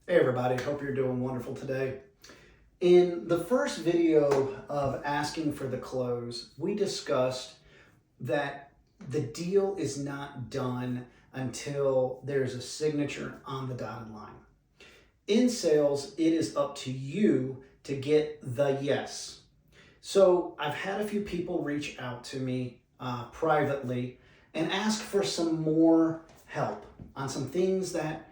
Hey everybody, hope you're doing wonderful today. In the first video of asking for the close, we discussed that the deal is not done until there's a signature on the dotted line. In sales, it is up to you to get the yes. So I've had a few people reach out to me privately and ask for some more help on some things that,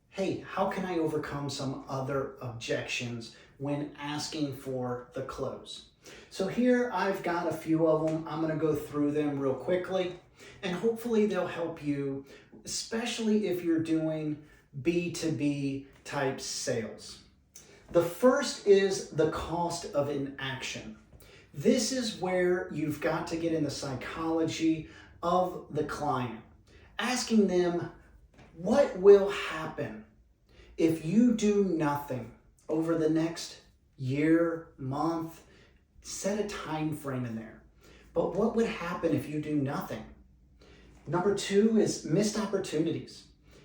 hey, how can I overcome some other objections when asking for the close? So here I've got a few of them. I'm going to go through them real quickly, and hopefully they'll help you, especially if you're doing B2B type sales. The first is the cost of inaction. This is where you've got to get in the psychology of the client, asking them, what will happen if you do nothing over the next year, month? Set a time frame in there. But what would happen if you do nothing? Number two is missed opportunities.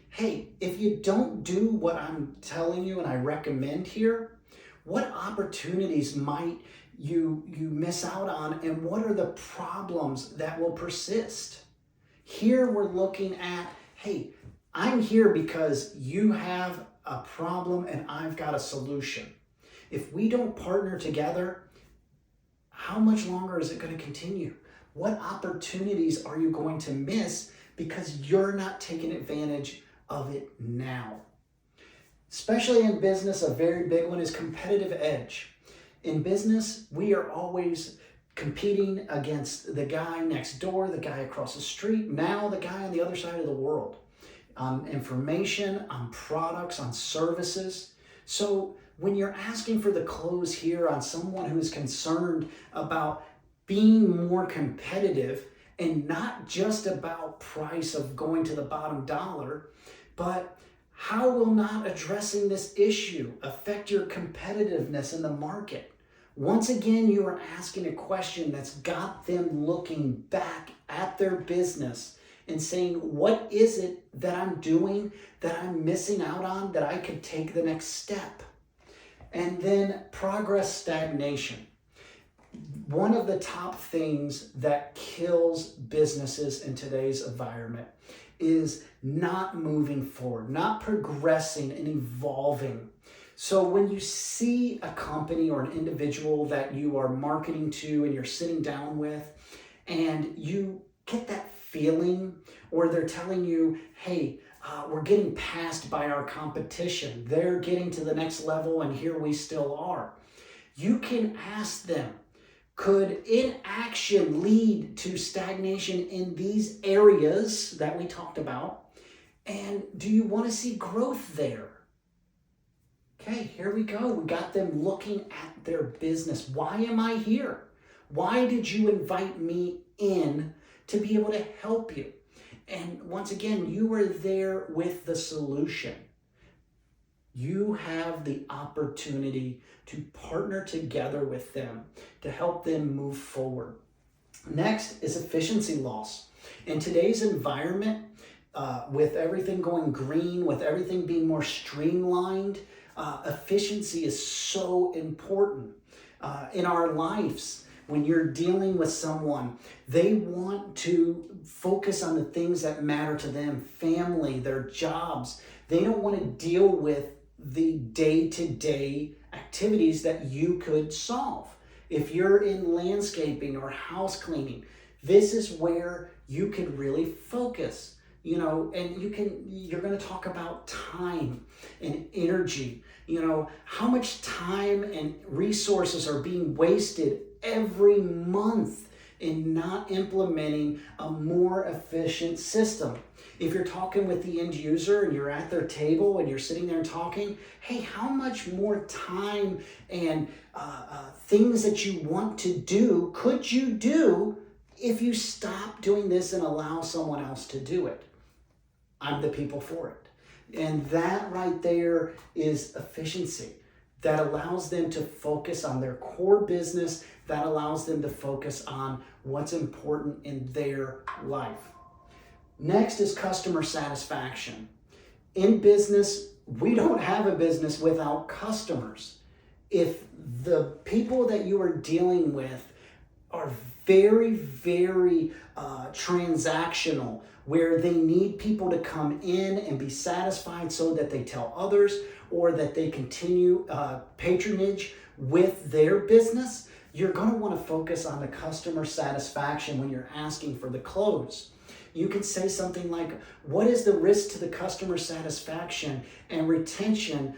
Hey, if you don't do what I'm telling you and I recommend here, what opportunities might you miss out on, and what are the problems that will persist? Here we're looking at, hey, I'm here because you have a problem and I've got a solution. If we don't partner together, how much longer is it going to continue? What opportunities are you going to miss because you're not taking advantage of it now? Especially in business, a very big one is competitive edge. In business, we are always competing against the guy next door, the guy across the street, now the guy on the other side of the world. On information, on products, on services. So when you're asking for the close here on someone who is concerned about being more competitive and not just about price of going to the bottom dollar, but how will not addressing this issue affect your competitiveness in the market? Once again, you are asking a question that's got them looking back at their business and saying, what is it that I'm doing that I'm missing out on that I could take the next step? And then progress stagnation. One of the top things that kills businesses in today's environment is not moving forward, not progressing and evolving. So when you see a company or an individual that you are marketing to and you're sitting down with, and you get that feeling, or they're telling you, hey, we're getting passed by our competition. They're getting to the next level and here we still are. You can ask them, could inaction lead to stagnation in these areas that we talked about? And do you want to see growth there? Okay, here we go. We got them looking at their business. Why am I here? Why did you invite me in to be able to help you? And once again, you were there with the solution. You have the opportunity to partner together with them to help them move forward. Next is efficiency loss. In today's environment, with everything going green, with everything being more streamlined, efficiency is so important in our lives. When you're dealing with someone, they want to focus on the things that matter to them, family, their jobs. They don't want to deal with the day-to-day activities that you could solve. If you're in landscaping or house cleaning, this is where you can really focus. And you're going to talk about time and energy. How much time and resources are being wasted every month in not implementing a more efficient system. If you're talking with the end user and you're at their table and you're sitting there talking, hey, how much more time and things that you want to do could you do if you stop doing this and allow someone else to do it? I'm the people for it. And that right there is efficiency that allows them to focus on their core business, that allows them to focus on what's important in their life. Next is customer satisfaction. In business, we don't have a business without customers. If the people that you are dealing with are very, very transactional, where they need people to come in and be satisfied so that they tell others, or that they continue patronage with their business, you're going to want to focus on the customer satisfaction when you're asking for the close. You can say something like, what is the risk to the customer satisfaction and retention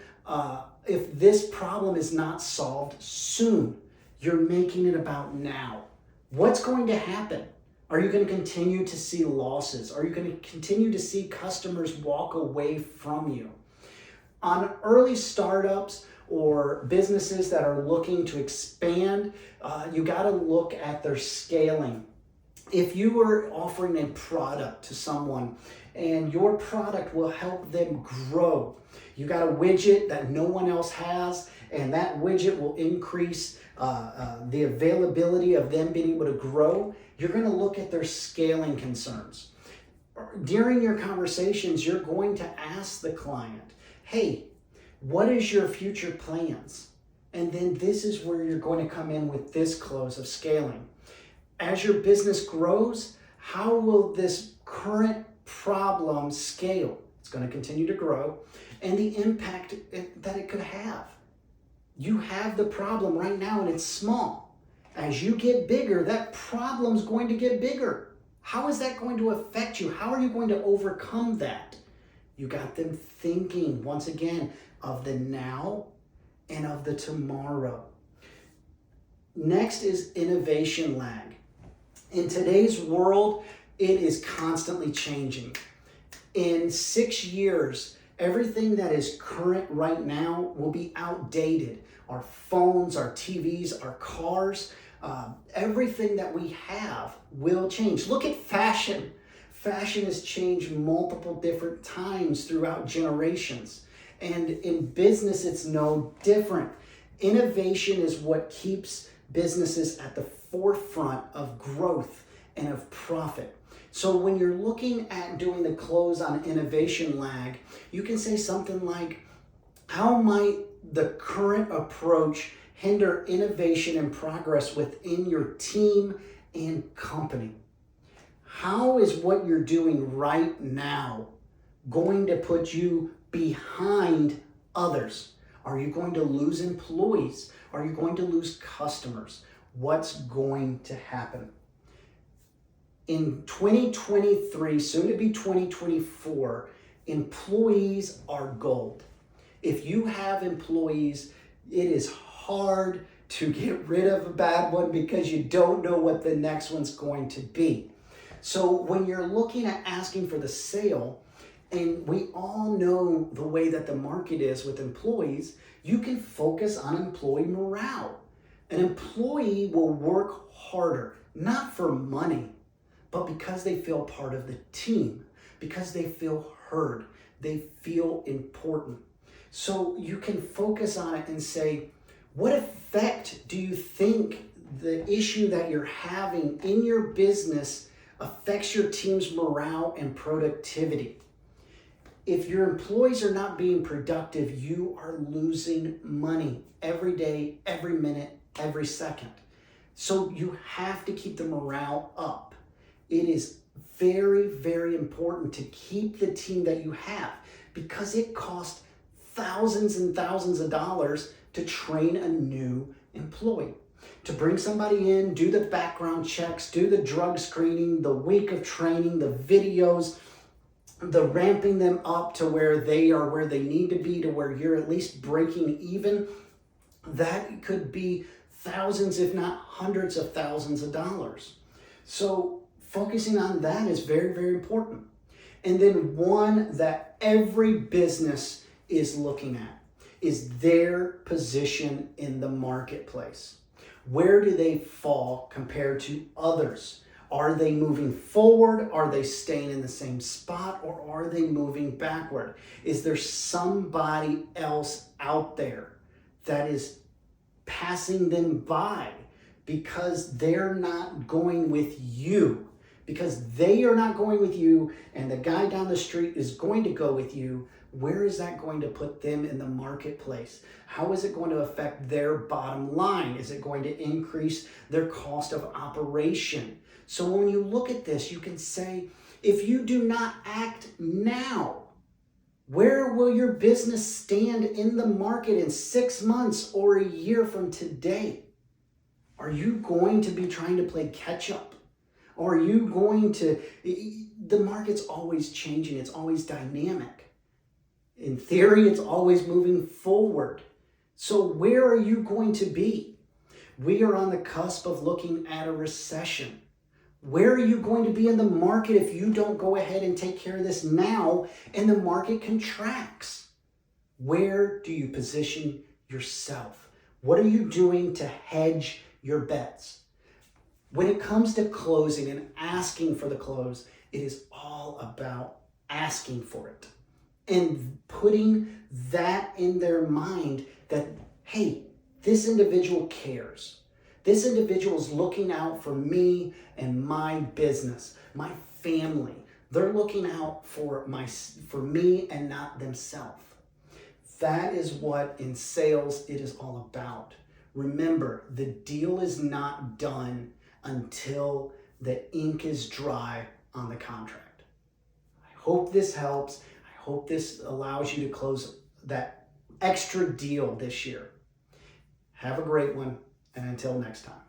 if this problem is not solved soon? You're making it about now. What's going to happen? Are you going to continue to see losses? Are you going to continue to see customers walk away from you? On early startups or businesses that are looking to expand, you got to look at their scaling. If you are offering a product to someone and your product will help them grow, you got a widget that no one else has, and that widget will increase the availability of them being able to grow, you're going to look at their scaling concerns. During your conversations, you're going to ask the client, hey, what is your future plans? And then this is where you're going to come in with this close of scaling. As your business grows, how will this current problem scale? It's going to continue to grow, and the impact that it could have. You have the problem right now and it's small. As you get bigger, that problem's going to get bigger. How is that going to affect you? How are you going to overcome that? You got them thinking, once again, of the now and of the tomorrow. Next is innovation lag. In today's world, it is constantly changing. In 6 years, everything that is current right now will be outdated. Our phones, our TVs, our cars, everything that we have will change. Look at fashion. Fashion has changed multiple different times throughout generations. And in business, it's no different. Innovation is what keeps businesses at the forefront of growth and of profit. So when you're looking at doing the close on innovation lag, you can say something like, how might the current approach hinder innovation and progress within your team and company? How is what you're doing right now going to put you behind others? Are you going to lose employees? Are you going to lose customers? What's going to happen? In 2023, soon to be 2024, employees are gold. If you have employees, it is hard to get rid of a bad one because you don't know what the next one's going to be. So when you're looking at asking for the sale, and we all know the way that the market is with employees, you can focus on employee morale. An employee will work harder, not for money, but because they feel part of the team, because they feel heard, they feel important. So you can focus on it and say, what effect do you think the issue that you're having in your business affects your team's morale and productivity? If your employees are not being productive, you are losing money every day, every minute, every second. So you have to keep the morale up. It is very, very important to keep the team that you have because it costs thousands and thousands of dollars to train a new employee. To bring somebody in, do the background checks, do the drug screening, the week of training, the videos, the ramping them up to where they are where they need to be, to where you're at least breaking even, that could be thousands, if not hundreds of thousands of dollars. So focusing on that is very, very important. And then one that every business is looking at is their position in the marketplace. Where do they fall compared to others? Are they moving forward? Are they staying in the same spot? Or are they moving backward? Is there somebody else out there that is passing them by because they're not going with you? Because they are not going with you, and the guy down the street is going to go with you, where is that going to put them in the marketplace? How is it going to affect their bottom line? Is it going to increase their cost of operation? So when you look at this, you can say, if you do not act now, where will your business stand in the market in 6 months or a year from today? Are you going to be trying to play catch up? Or are you going to, the market's always changing, it's always dynamic. In theory, it's always moving forward. So where are you going to be? We are on the cusp of looking at a recession. Where are you going to be in the market if you don't go ahead and take care of this now and the market contracts? Where do you position yourself? What are you doing to hedge your bets? When it comes to closing and asking for the close, it is all about asking for it and putting that in their mind that, hey, this individual cares. This individual is looking out for me and my business, my family. They're looking out for me and not themselves. That is what in sales it is all about. Remember, the deal is not done until the ink is dry on the contract. I hope this helps. I hope this allows you to close that extra deal this year. Have a great one. And until next time.